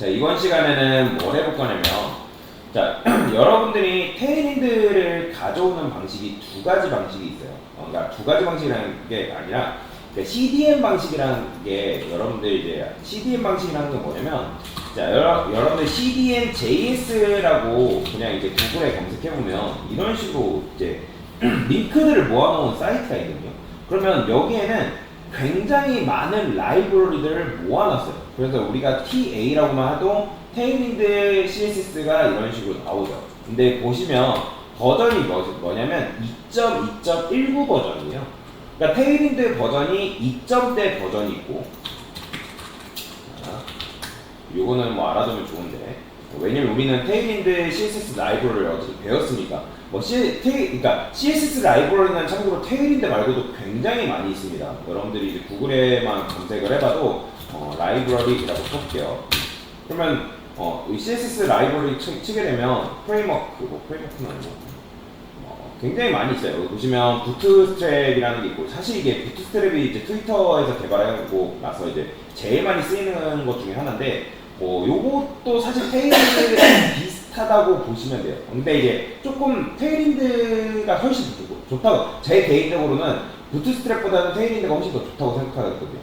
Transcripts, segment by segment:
자, 이번 시간에는 뭘 해볼 거냐면, 자, 여러분들이 테일윈드를 가져오는 방식이 두 가지 방식이 있어요. 그러니까 두 가지 방식이라는 게 아니라, 그러니까 CDM 방식이라는 게, 여러분들이 이제 CDM 방식이라는 건 뭐냐면, 자, 여러분들 CDM JS라고 그냥 이제 구글에 검색해보면, 이런 식으로 이제 링크들을 모아놓은 사이트가 있거든요. 그러면 여기에는 굉장히 많은 라이브러리들을 모아놨어요. 그래서 우리가 TA라고만 해도 테일윈드 CSS가 이런 식으로 나오죠. 근데 보시면 버전이 뭐냐면 2.2.19 버전이에요. 그러니까 테일윈드 버전이 2점대 버전이 있고, 요거는 뭐 알아두면 좋은데, 왜냐면 우리는 테일윈드 CSS 라이브러리를 어차피 배웠으니까. 그러니까 CSS 라이브러리는 참고로 테일윈드 말고도 굉장히 많이 있습니다. 여러분들이 이제 구글에만 검색을 해봐도 라이브러리라고 쳐볼게요. 그러면 이 CSS 라이브러리 치게 되면 프레임워크는 아니고 굉장히 많이 있어요. 여기 보시면 부트스트랩이라는 게 있고, 사실 이게 부트스트랩이 이제 트위터에서 개발하고 나서 이제 제일 많이 쓰이는 것 중에 하나인데, 요것도 사실 테일윈드랑 비슷하다고 보시면 돼요. 근데 이제 조금 테일윈드가 훨씬 좋다고, 제 개인적으로는 부트스트랩보다는 테일윈드가 훨씬 더 좋다고 생각하거든요.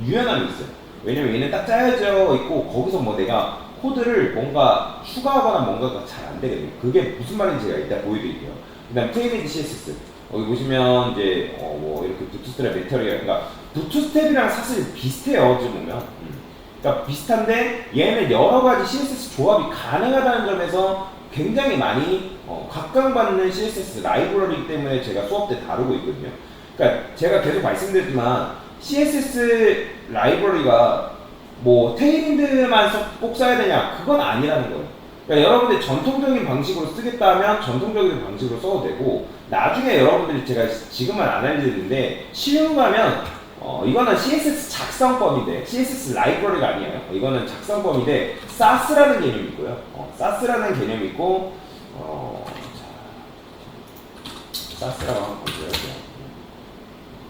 유연함이 있어요. 왜냐면 얘는 딱 짜여져 있고, 거기서 뭐 내가 코드를 뭔가 추가하거나 뭔가가 잘 안 되거든요. 그게 무슨 말인지 제가 이따 보여드릴게요. 그 다음 테일윈드 CSS. 여기 보시면 이제 뭐 이렇게 부트스트랩 메터리얼, 그러니까 부트스트랩이랑 사실 비슷해요. 어찌 보면. 그러니까 비슷한데 얘는 여러 가지 CSS 조합이 가능하다는 점에서 굉장히 많이 각광받는 CSS 라이브러리이기 때문에 제가 수업 때 다루고 있거든요. 그러니까 제가 계속 말씀드렸지만 CSS 라이브러리가 뭐 테일윈드만 꼭 써야 되냐, 그건 아니라는 거예요. 그러니까 여러분들 전통적인 방식으로 쓰겠다 하면 전통적인 방식으로 써도 되고, 나중에 여러분들이 제가 지금은 안 알려드리는데 실무하면 이거는 CSS 작성법인데, CSS 라이브러리가 아니에요. 이거는 작성법인데 사스라는 개념이 있고요. 사스라는 개념이 있고, 사스라고 한번 보여드릴게요.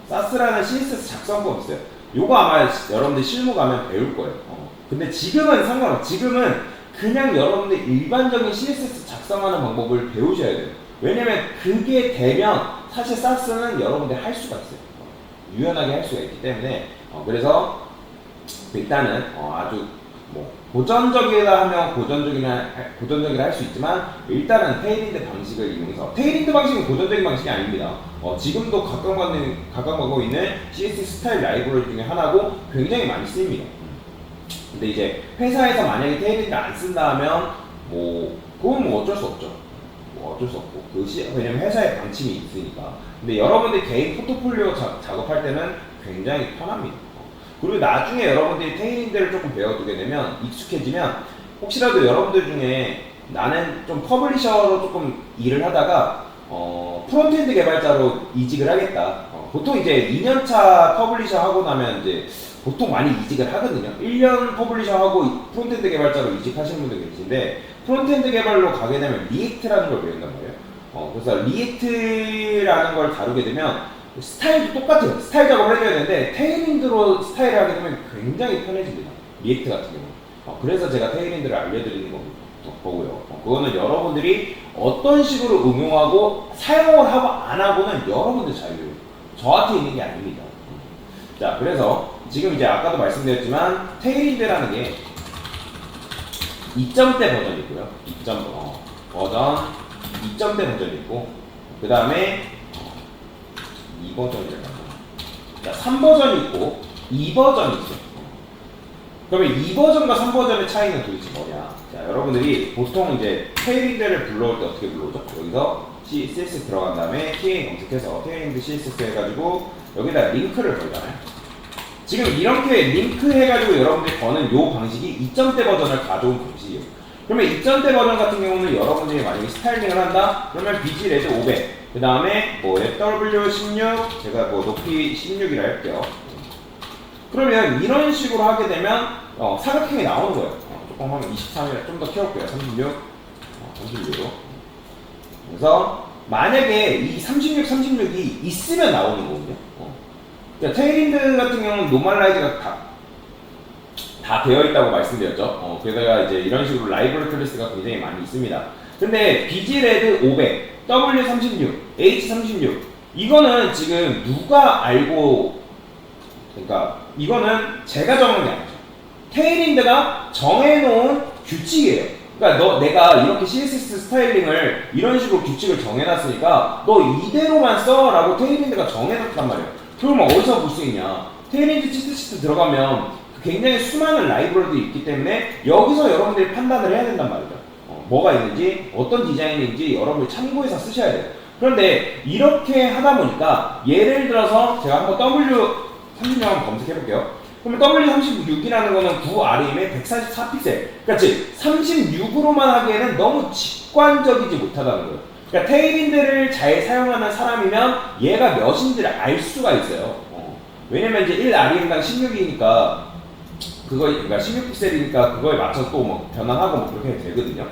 사스라는 CSS 작성법 있어요. 요거 아마 여러분들 실무 가면 배울 거예요. 근데 지금은 상관없어요. 지금은 그냥 여러분들 일반적인 CSS 작성하는 방법을 배우셔야 돼요. 왜냐면 그게 되면 사실 사스는 여러분들 할 수가 있어요. 유연하게 할 수가 있기 때문에. 그래서 일단은 아주 뭐 고전적이다 하면 고전적이라 할 수 있지만, 일단은 테일윈드 방식을 이용해서, 테일윈드 방식은 고전적인 방식이 아닙니다. 지금도 각광받고 있는 CSS 스타일 라이브러리 중에 하나고 굉장히 많이 쓰입니다. 근데 이제 회사에서 만약에 테일윈드를 안 쓴다 하면 그건 뭐 어쩔 수 없죠. 어쩔 수 없고, 왜냐면 회사에 방침이 있으니까. 근데 여러분들 개인 포트폴리오 작업할 때는 굉장히 편합니다. 그리고 나중에 여러분들이 테일윈드를 조금 배워두게 되면, 익숙해지면, 혹시라도 여러분들 중에 나는 좀 퍼블리셔로 조금 일을 하다가 프론트엔드 개발자로 이직을 하겠다. 보통 이제 2년차 퍼블리셔 하고 나면 이제 보통 많이 이직을 하거든요. 1년 퍼블리셔 하고 프론트엔드 개발자로 이직하시는 분들 계신데, 프론트엔드 개발로 가게 되면 리액트라는 걸 배운단 말이에요. 그래서 리액트라는 걸 다루게 되면 스타일도 똑같아요. 스타일 작업을 해줘야 되는데 테일윈드로 스타일을 하게 되면 굉장히 편해집니다. 리액트 같은 경우. 그래서 제가 테일윈드를 알려드리는 거고요. 그거는 여러분들이 어떤 식으로 응용하고 사용을 하고 안 하고는 여러분들 자유예요. 저한테 있는 게 아닙니다. 자, 그래서 지금 이제 아까도 말씀드렸지만 테일윈드라는 게 2점대 버전이 있고요. 버전 2점대 버전이 있고, 그 다음에 2버전이랄까. 자, 3버전이 있고 2버전이 있어요. 그러면 2버전과 3버전의 차이는 도대체 뭐냐? 자, 여러분들이 보통 이제 테일윈드를 불러올 때 어떻게 불러오죠? 여기서 CSS 들어간 다음에 TA 검색해서 테일윈드 CSS 해가지고 여기다 링크를 걸잖아요. 지금 이렇게 링크 해가지고 여러분들이 거는 요 방식이 2점대 버전을 가져온 방식이에요. 그러면 2점대 버전 같은 경우는 여러분들이 만약에 스타일링을 한다? 그러면 BG 레드 500, 그 다음에 뭐 FW16, 제가 뭐 높이 16이라 할게요. 그러면 이런 식으로 하게 되면 사각형이 나오는 거예요. 조금 하면 23이라 좀 더 키울게요. 36으로. 그래서 만약에 이 36이 있으면 나오는 거거든요. 그러니까 테일윈드 같은 경우는 노멀라이즈가 다 되어 있다고 말씀드렸죠. 게다가 이제 이런 식으로 라이브러리 클래스가 굉장히 많이 있습니다. 근데 비지레드 500, W36, H36 이거는 지금 누가 알고, 그러니까 이거는 제가 정한 게 아니죠. 테일윈드가 정해놓은 규칙이에요. 그러니까 내가 이렇게 CSS 스타일링을 이런 식으로 규칙을 정해놨으니까 너 이대로만 써라고 테일윈드가 정해놨단 말이에요. 그럼 어디서 볼 수 있냐? 테일윈드 치트시트 들어가면 굉장히 수많은 라이브러리들이 있기 때문에 여기서 여러분들이 판단을 해야 된단 말이죠. 뭐가 있는지, 어떤 디자인인지 여러분들이 참고해서 쓰셔야 돼요. 그런데 이렇게 하다 보니까 예를 들어서 제가 한번 W36 한번 검색해 볼게요. 그러면 W36이라는 거는 9RM에 144픽셀. 그러니까 즉 36으로만 하기에는 너무 직관적이지 못하다는 거예요. 그러니까 테일윈드를 잘 사용하는 사람이면 얘가 몇인지를 알 수가 있어요. 왜냐면 이제 1RM당 16이니까 그러니까 16픽셀이니까 그거에 맞춰서 또 뭐 변환하고 뭐 그렇게 되거든요.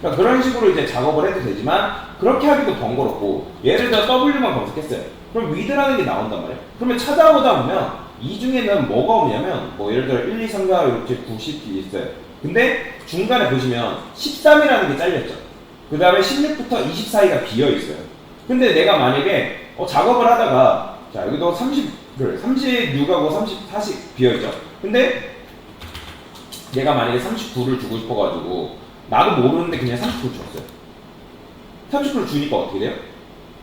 그러니까 그런 식으로 이제 작업을 해도 되지만 그렇게 하기도 번거롭고, 예를 들어 W만 검색했어요. 그럼 위드라는 게 나온단 말이에요. 그러면 찾아보다 보면 이 중에는 뭐가 오냐면 뭐 예를 들어 1, 2, 3, 4 이렇게 90이 있어요. 근데 중간에 보시면 13이라는 게 잘렸죠. 그 다음에 16부터 20 사이가 비어 있어요. 근데 내가 만약에 작업을 하다가 자 여기도 36하고 30, 40 비어 있죠. 근데 내가 만약에 39를 주고 싶어가지고 나도 모르는데 그냥 39를 줬어요. 39를 주니까 어떻게 돼요?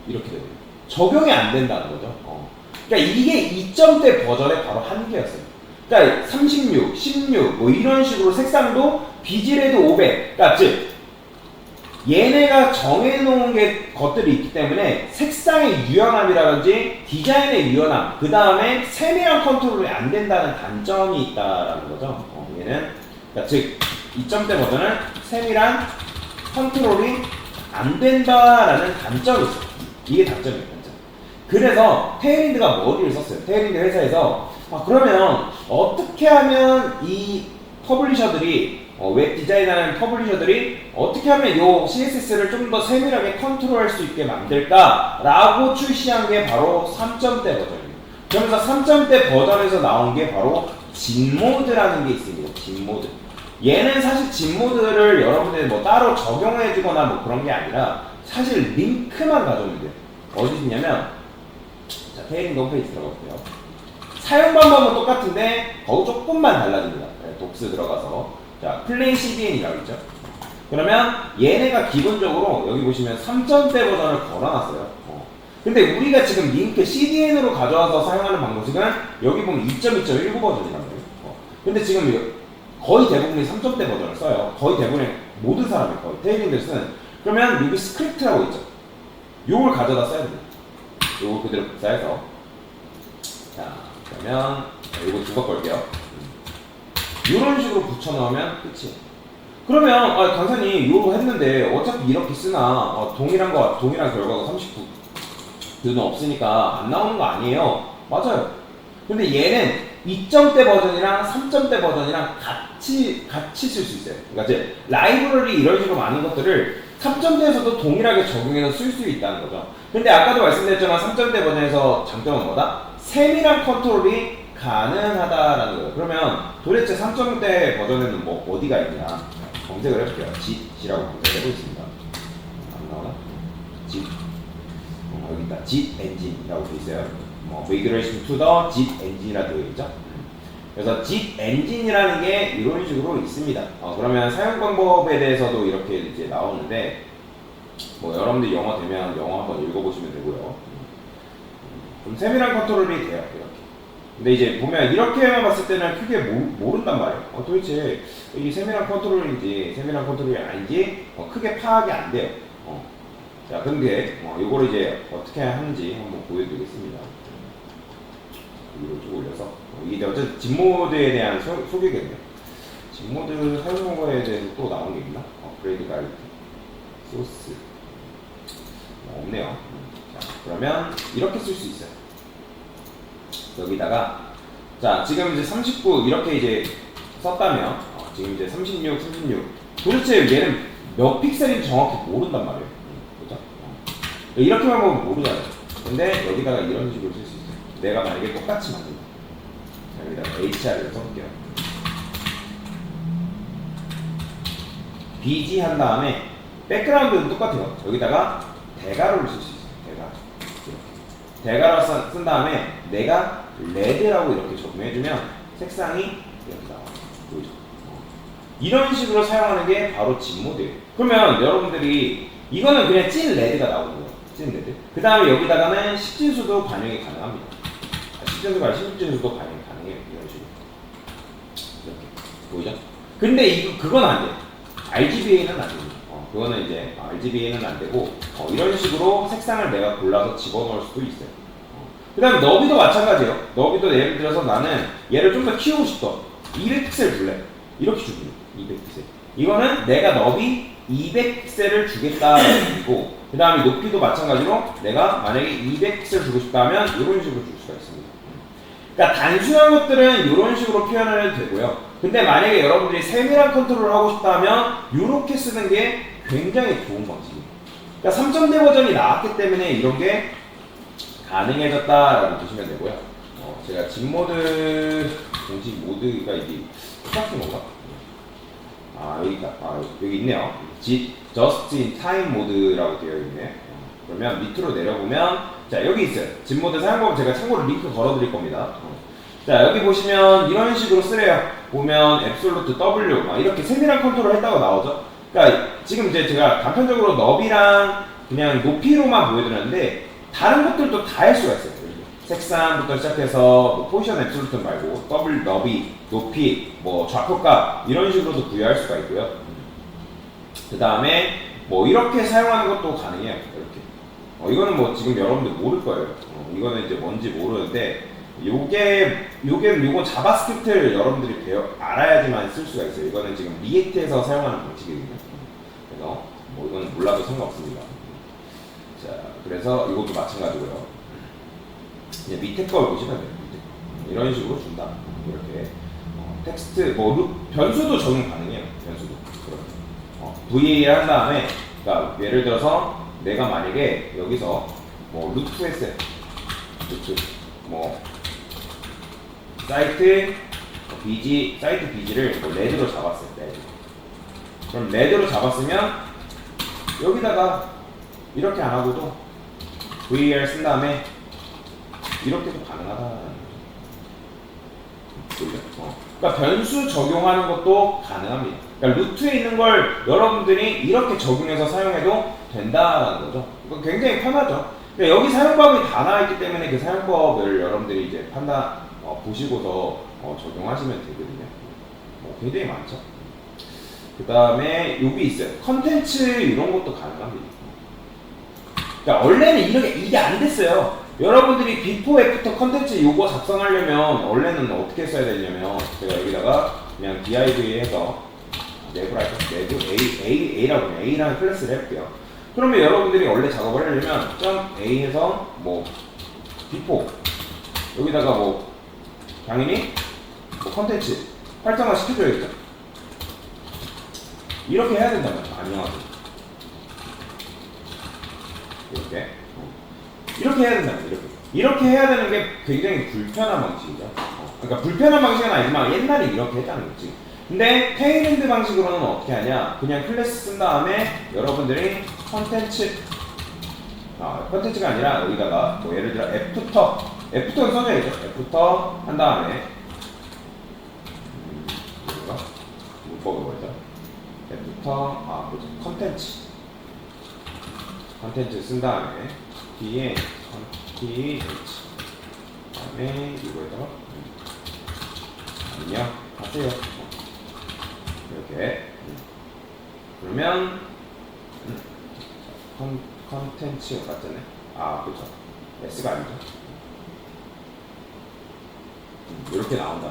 이렇게 돼요. 적용이 안 된다는 거죠. 그러니까 이게 2점대 버전의 바로 한계였어요. 그러니까 36, 16 뭐 이런 식으로 색상도 비지레드 500, 그러니까 즉 얘네가 정해놓은 것들이 있기 때문에 색상의 유연함이라든지 디자인의 유연함, 그 다음에 세밀한 컨트롤이 안 된다는 단점이 있다라는 거죠. 얘는 그러니까 즉 2점대 버전은 세밀한 컨트롤이 안 된다라는 단점이 있어요. 이게 단점이에요. 단점. 그래서 테일윈드가 머리를 썼어요. 테일윈드 회사에서 그러면 어떻게 하면 이 퍼블리셔들이 웹 디자인하는 퍼블리셔들이 어떻게 하면 이 CSS를 좀 더 세밀하게 컨트롤할 수 있게 만들까? 라고 출시한 게 바로 3점대 버전입니다. 그러면서 3점대 버전에서 나온 게 바로 진모드라는 게 있습니다. 진모드. 얘는 사실 진모드를 여러분들이 뭐 따로 적용해주거나 뭐 그런 게 아니라 사실 링크만 가져오면 돼요. 어디 있냐면 자, 테일윈드 홈페이지 들어가볼게요. 사용 방법은 똑같은데 거기 조금만 달라집니다. 독스 들어가서 자, 플레이 CDN이라고 있죠. 그러면 얘네가 기본적으로 여기 보시면 3점대 버전을 걸어놨어요. 근데 우리가 지금 링크 CDN으로 가져와서 사용하는 방식은 여기 보면 2.2.19 버전이란 말이에요. 근데 지금 거의 대부분이 3점대 버전을 써요. 거의 대부분의 모든 사람이 거의 테일윈드를 쓰는. 그러면 여기 스크립트라고 있죠. 요걸 가져다 써야 됩니다. 요걸 그대로 복사해서 자, 그러면 요거 두 번 걸게요. 이런 식으로 붙여넣으면 끝이에요. 그러면 강사님 요거 했는데 어차피 이렇게 쓰나 동일한 결과가 39는 없으니까 안 나오는 거 아니에요? 맞아요. 근데 얘는 2점대 버전이랑 3점대 버전이랑 같이 쓸 수 있어요. 그러니까 이제 라이브러리 이런 식으로 많은 것들을 3점대에서도 동일하게 적용해서 쓸 수 있다는 거죠. 근데 아까도 말씀드렸지만 3점대 버전에서 장점은 뭐다? 세밀한 컨트롤이 가능하다라는 거예요. 그러면 도대체 3점대 버전에는 뭐 어디가 있냐? 검색을 해볼게요. JIT이라고 검색을 해보겠습니다. 안 나오나? JIT. 여기 있다. JIT 엔진이라고 되어 있어요. Migration to the JIT 엔진이라고 되어 있죠. 그래서 JIT 엔진이라는 게 이런 식으로 있습니다. 그러면 사용 방법에 대해서도 이렇게 이제 나오는데, 뭐 여러분들 영어 되면 영어 한번 읽어보시면 되고요. 좀 세밀한 컨트롤이 돼요. 이렇게. 근데 이제 보면 이렇게만 봤을 때는 크게 모른단 말이에요. 도대체 이게 세밀한 컨트롤인지 세밀한 컨트롤이 아닌지 크게 파악이 안 돼요. 자, 근데 이거를 이제 어떻게 하는지 한번 보여드리겠습니다. 위로 쭉 올려서 이게 어쨌든 진모드에 대한 소개거든요. 진모드 사용 방법에 대해서 또 나온 게 있나? 업그레이드 가이드, 소스 없네요. 자, 그러면 이렇게 쓸 수 있어요. 여기다가 자 지금 이제 39 이렇게 이제 썼다면 지금 이제 36 도대체 얘는 몇 픽셀인지 정확히 모른단 말이에요. 그죠? 이렇게만 보면 모르잖아요. 근데 여기다가 이런 식으로 쓸 수 있어요. 내가 만약에 똑같이 만든다. 자, 여기다가 HR을 써볼게요. BG 한 다음에 백그라운드는 똑같아요. 여기다가 대괄호를 쓸 수 있어요. 대괄호. 대괄호 쓴 다음에 내가 레드라고 이렇게 적용해주면 색상이 이렇게 나와요. 보이죠? 이런 식으로 사용하는 게 바로 진 모드예요. 그러면 여러분들이 이거는 그냥 찐 레드가 나오는 거예요. 찐 레드. 그 다음에 여기다가는 십진수도 반영이 가능합니다. 십진수가 아니라 십진수도 반영이 가능해요. 이런 식으로. 이렇게. 보이죠? 근데 그건 안 돼요. RGBA는 안 됩니다. 그거는 이제 RGBA는 안 되고 이런 식으로 색상을 내가 골라서 집어넣을 수도 있어요. 그 다음에 너비도 마찬가지예요. 너비도 예를 들어서 나는 얘를 좀 더 키우고 싶어. 200픽셀 줄래? 이렇게 주거든요. 200픽셀. 이거는 내가 너비 200픽셀을 주겠다라는 얘기고, 그 다음에 높이도 마찬가지로 내가 만약에 200픽셀 주고 싶다면 이런 식으로 줄 수가 있습니다. 그러니까 단순한 것들은 이런 식으로 표현을 해도 되고요. 근데 만약에 여러분들이 세밀한 컨트롤을 하고 싶다면 이렇게 쓰는 게 굉장히 좋은 방식이에요. 그러니까 3.0 버전이 나왔기 때문에 이런 게 가능해졌다라고 보시면 되고요. 제가 진 모드 공식 모드가 이게 똑같은 건가? 여기 있다. 여기 있네요. Just in Time 모드라고 되어 있네. 그러면 밑으로 내려보면 자 여기 있어요. 진 모드 사용법 제가 참고로 링크 걸어드릴 겁니다. 자 여기 보시면 이런 식으로 쓰래요. 보면 앱솔루트 W 막 이렇게 세밀한 컨트롤 했다고 나오죠. 그러니까 지금 이제 제가 단편적으로 너비랑 그냥 높이로만 보여드렸는데 다른 것들도 다 할 수가 있어요. 색상부터 시작해서 뭐 포지션 앱솔루트 말고 더블 너비, 높이, 뭐 좌표값 이런 식으로도 부여할 수가 있고요. 그 다음에 뭐 이렇게 사용하는 것도 가능해요. 이렇게. 이거는 뭐 지금 여러분들 모를 거예요. 이거는 이제 뭔지 모르는데 요건 자바스크립트를 여러분들이 알아야지만 쓸 수가 있어요. 이거는 지금 리액트에서 사용하는 방식이거든요. 그래서 뭐 이거는 몰라도 상관없습니다. 자, 그래서 이것도 마찬가지고요. 이제 밑에 걸 보시면 돼요. 이런 식으로 준다. 이렇게 텍스트 뭐 변수도 적용 가능해요. 변수도 VA를 한 다음에 그러니까 예를 들어서 내가 만약에 여기서 뭐 루트 했어요. 루트 뭐 사이트 BG를 뭐 레드로 잡았어요. 레드. 그럼 레드로 잡았으면 여기다가 이렇게 안 하고도 VAR 쓴 다음에 이렇게도 가능하다는 거죠. 그러니까 변수 적용하는 것도 가능합니다. 그러니까 루트에 있는 걸 여러분들이 이렇게 적용해서 사용해도 된다는 거죠. 이거 굉장히 편하죠. 근데 여기 사용법이 다 나와 있기 때문에 그 사용법을 여러분들이 이제 보시고서 적용하시면 되거든요. 굉장히 많죠. 그 다음에 여기 있어요. 컨텐츠 이런 것도 가능합니다. 그러니까 원래는 이게 안 됐어요. 여러분들이 비포 애프터 컨텐츠 요거 작성하려면 원래는 어떻게 써야 되냐면 제가 여기다가 그냥 div 해서 A라고 그냥 A라는 클래스를 해볼게요. 그러면 여러분들이 원래 작업을 하려면 .A 해서 뭐 비포 여기다가 뭐 당연히 뭐 컨텐츠 활성화 시켜줘야겠죠. 이렇게 해야 된다면 안녕하세요. 이렇게 해야 된다면 이렇게 해야 되는 게 굉장히 불편한 방식이죠. 그러니까 불편한 방식은 아니지만 옛날에 이렇게 했다는 거지. 근데 테일엔드 방식으로는 어떻게 하냐? 그냥 클래스 쓴 다음에 여러분들이 컨텐츠가 아니라 여기다가 뭐 예를 들어 애프터는 써줘야죠. 애프터 한 다음에 문법을 뭐죠? 애프터 컨텐츠 쓴 다음에 뒤에 th 다음에 이거에다가 안녕 하세요. 이렇게 그러면 컨텐츠 맞잖아요. 그렇죠. s가 아니죠. 이렇게 나온다.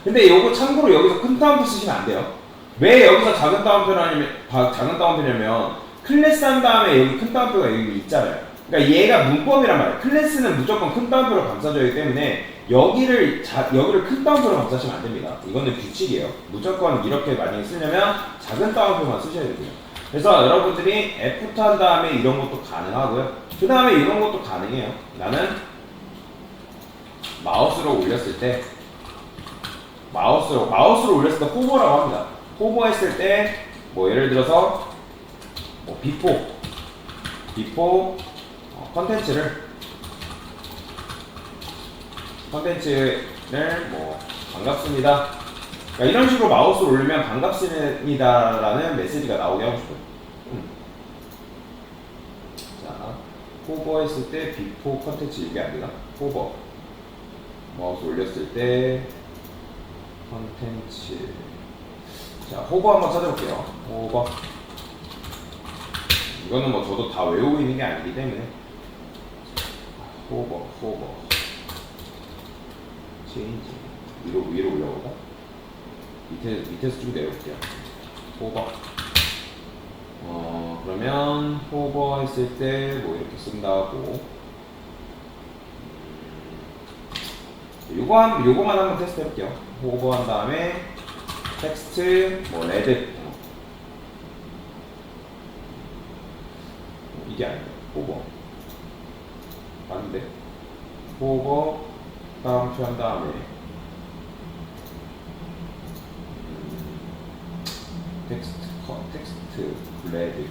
근데 요거 참고로 여기서 큰 따옴표 쓰시면 안 돼요. 왜 여기서 작은 따옴표냐면 클래스 한 다음에 여기 큰 따옴표가 여기 있잖아요. 그러니까 얘가 문법이란 말이에요. 클래스는 무조건 큰 따옴표로 감싸줘야 때문에 여기를 큰 따옴표로 감싸시면 안 됩니다. 이거는 규칙이에요. 무조건 이렇게 만약에 쓰려면 작은 따옴표만 쓰셔야 되고요. 그래서 여러분들이 F 한 다음에 이런 것도 가능하고요. 그 다음에 이런 것도 가능해요. 나는 마우스로 올렸을 때 호버라고 합니다. 호버했을 때 뭐 예를 들어서 뭐 비포 컨텐츠를 뭐 반갑습니다. 그러니까 이런 식으로 마우스를 올리면 반갑습니다라는 메시지가 나오게 하고 싶어요. 자, 호버 했을 때 비포 컨텐츠 이게 안 되나? 호버 마우스 올렸을 때 컨텐츠. 자, 호버 한번 찾아볼게요. 호버. 이거는 뭐 저도 다 외우고 있는 게 아니기 때문에. 호버. 체인지. 위로 올려볼까? 밑에서 쭉 내려볼게요. 호버. 그러면 호버 했을 때 뭐 이렇게 쓴다고. 요거만 한번 테스트 해볼게요. 호버 한 다음에 텍스트 뭐 레드. 이게 아니에요. 호버. 맞는데? 호버 따옴표 한 다음에 텍스트 레드.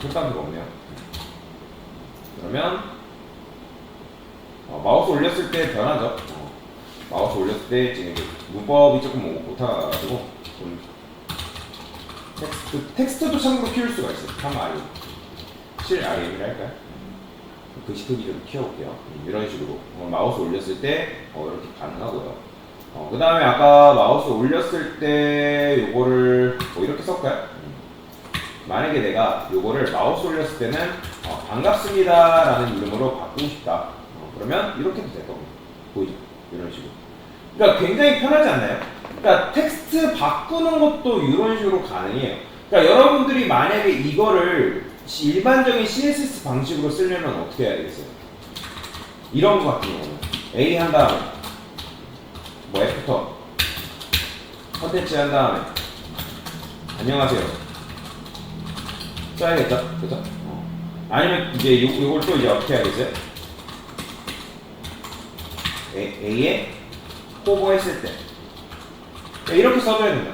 손단수가 없네요. 그러면 마우스 올렸을 때 변하죠. 마우스 올렸을 때 지금 문법이 조금 못타가지고 좀 텍스트도 참고로 키울 수가 있어요. 실RM이라 할까요? 글씨 크기 좀 키워볼게요. 이런 식으로 마우스 올렸을 때 이렇게 가능하고요. 그 다음에 아까 마우스 올렸을 때 요거를 이렇게 써볼까요? 만약에 내가 요거를 마우스 올렸을 때는 반갑습니다 라는 이름으로 바꾸고 싶다. 그러면 이렇게 해도 될 겁니다. 보이죠? 이런 식으로. 그러니까 굉장히 편하지 않나요? 그러니까 텍스트 바꾸는 것도 이런 식으로 가능해요. 그러니까 여러분들이 만약에 이거를 일반적인 CSS 방식으로 쓰려면 어떻게 해야 되겠어요? 이런 거 같은 경우는 A 한 다음에 뭐 애프터 컨텐츠 한 다음에 안녕하세요 써야겠죠? 그죠? 아니면 이제 요걸 또 이제 어떻게 해야겠어요? A에 호버 했을 때 이렇게 써줘야 된다.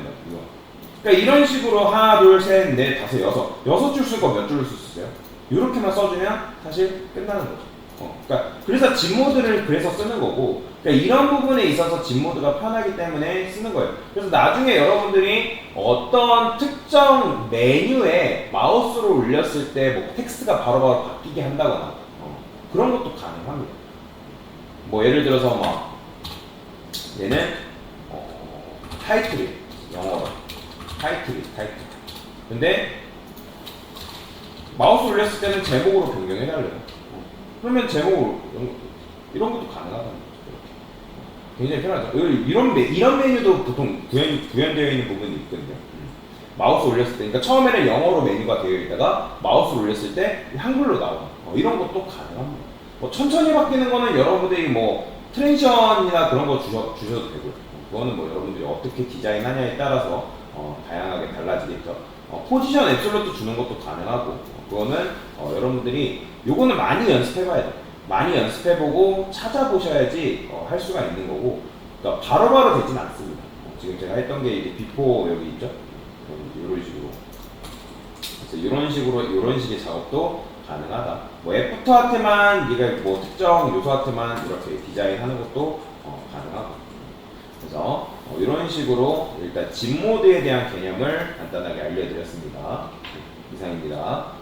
그러니까 이런 식으로 하나, 둘, 셋, 넷, 다섯, 여섯 줄 쓸 거 몇 줄을 쓸 수 있어요? 이렇게만 써주면 사실 끝나는 거죠. 그러니까 그래서 진모드를 그래서 쓰는 거고, 그러니까 이런 부분에 있어서 진모드가 편하기 때문에 쓰는 거예요. 그래서 나중에 여러분들이 어떤 특정 메뉴에 마우스를 올렸을 때 뭐 텍스트가 바로바로 바뀌게 한다거나 그런 것도 가능합니다. 뭐 예를 들어서 막 얘는 타이틀이 영어로 타이틀. 근데 마우스 올렸을 때는 제목으로 변경해달래요. 그러면 제목으로 이런 것도 가능하다는 거죠. 굉장히 편하죠. 이런 메뉴도 보통 구현되어 있는 부분이 있거든요. 마우스 올렸을 때, 그러니까 처음에는 영어로 메뉴가 되어 있다가 마우스 올렸을 때 한글로 나오는 이런 것도 가능합니다. 뭐 천천히 바뀌는 거는 여러분들이 뭐 트랜지션이나 그런 거 주셔도 되고요. 그거는 뭐 여러분들이 어떻게 디자인하냐에 따라서 다양하게 달라지겠죠. 포지션 앱솔루트 주는 것도 가능하고 그거는 여러분들이 요거는 많이 연습해봐야 돼요. 많이 연습해보고 찾아보셔야지 할 수가 있는 거고, 그러니까 바로바로 되진 않습니다. 지금 제가 했던 게 이제 비포 여기 있죠. 이런 식으로. 그래서 이런 식의 작업도 가능하다. 뭐 애프터한테만 네가 뭐 특정 요소한테만 이렇게 디자인하는 것도 가능하고. 그래서 이런 식으로 일단 진모드에 대한 개념을 간단하게 알려드렸습니다. 이상입니다.